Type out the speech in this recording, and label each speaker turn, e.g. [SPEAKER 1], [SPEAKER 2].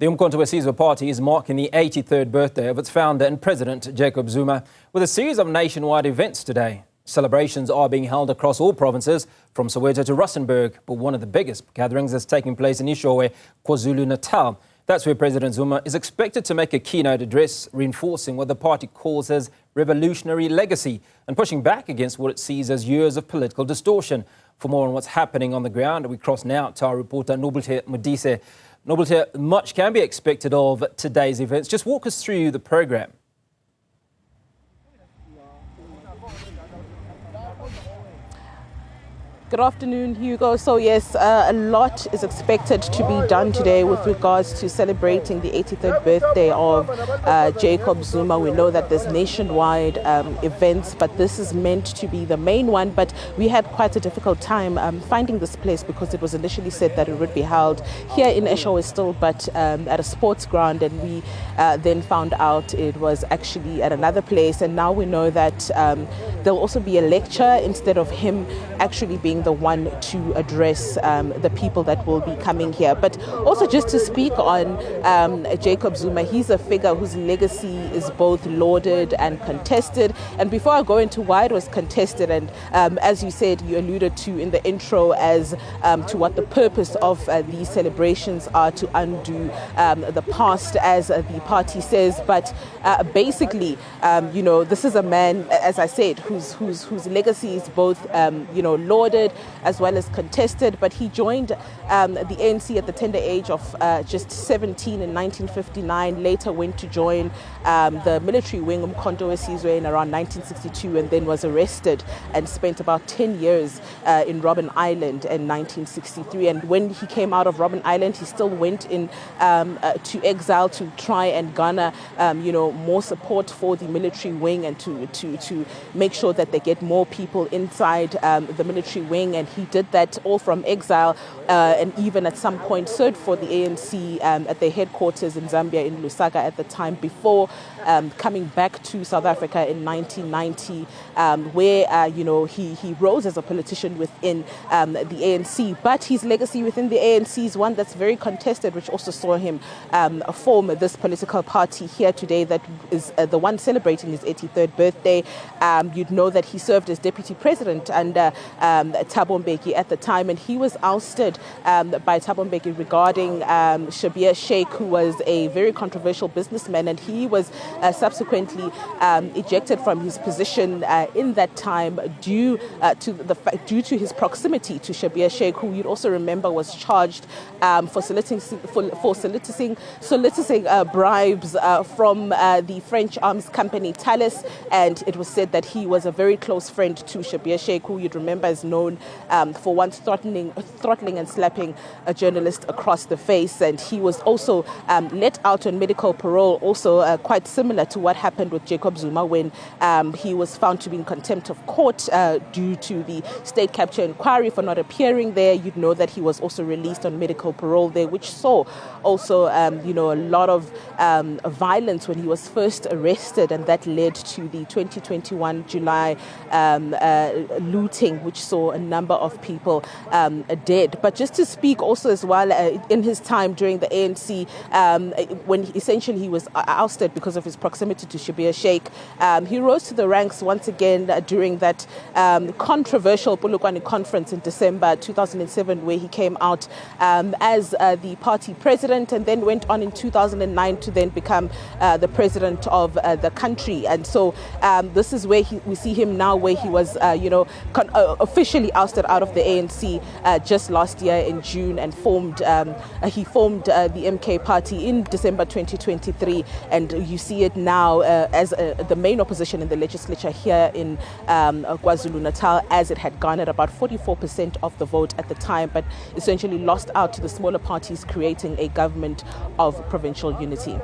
[SPEAKER 1] The Umkhonto Party is marking the 83rd birthday of its founder and president, Jacob Zuma, with a series of nationwide events today. Celebrations are being held across all provinces, from Soweto to Rustenburg, but one of the biggest gatherings is taking place in Eshowe, KwaZulu-Natal. That's where President Zuma is expected to make a keynote address, reinforcing what the party calls his revolutionary legacy and pushing back against what it sees as years of political distortion. For more on what's happening on the ground, we cross now to our reporter Nobuhle Modise. Nobuhle, much can be expected of today's events. Just walk us through the program.
[SPEAKER 2] Good afternoon, Hugo. So yes, a lot is expected to be done today with regards to celebrating the 83rd birthday of Jacob Zuma. We know that there's nationwide events, but this is meant to be the main one. But we had quite a difficult time finding this place because it was initially said that it would be held here in Eshowe still, but at a sports ground, and we then found out it was actually at another place. And now we know that there'll also be a lecture instead of him actually being the one to address the people that will be coming here. But also just to speak on Jacob Zuma, he's a figure whose legacy is both lauded and contested. And before I go into why it was contested, and as you said, you alluded to in the intro as to what the purpose of these celebrations are, to undo the past, as the party says. But basically, you know, this is a man, as I said, whose legacy is both, you know, lauded as well as contested. But he joined the ANC at the tender age of just 17 in 1959, later went to join the military wing Umkhonto in around 1962, and then was arrested and spent about 10 years in Robben Island in 1963. And when he came out of Robben Island, he still went in to exile to try and garner you know, more support for the military wing and to make sure that they get more people inside the military wing. And he did that all from exile, and even at some point served for the ANC at their headquarters in Zambia, in Lusaka at the time, before coming back to South Africa in 1990, where you know, he rose as a politician within the ANC. But his legacy within the ANC is one that's very contested, which also saw him form this political party here today that is the one celebrating his 83rd birthday. You'd know that he served as deputy president under Thabo Mbeki at the time, and he was ousted by Thabo Mbeki regarding Shabir Sheikh, who was a very controversial businessman, and he was subsequently ejected from his position in that time due to his proximity to Shabir Sheikh, who you'd also remember was charged for soliciting bribes from the French arms company Thales. And it was said that he was a very close friend to Shabir Sheikh, who you'd remember is known for once throttling and slapping a journalist across the face. And he was also let out on medical parole, also quite similar to what happened with Jacob Zuma when he was found to be in contempt of court due to the state capture inquiry for not appearing there. You'd know that he was also released on medical parole there, which saw also you know, a lot of violence when he was first arrested, and that led to the 2021 July looting, which saw a number of people dead. But just to speak also as well, in his time during the ANC, when essentially he was ousted because of his proximity to Shabir Sheikh, he rose to the ranks once again during that controversial Polokwane conference in December 2007, where he came out as the party president, and then went on in 2009 to then become the president of the country. And so this is where we see him now, where he was you know, officially ousted out of the ANC just last year in June, and he formed the MK party in December 2023, and you see it now as the main opposition in the legislature here in KwaZulu-Natal, as it had garnered about 44% of the vote at the time, but essentially lost out to the smaller parties, creating a government of provincial unity.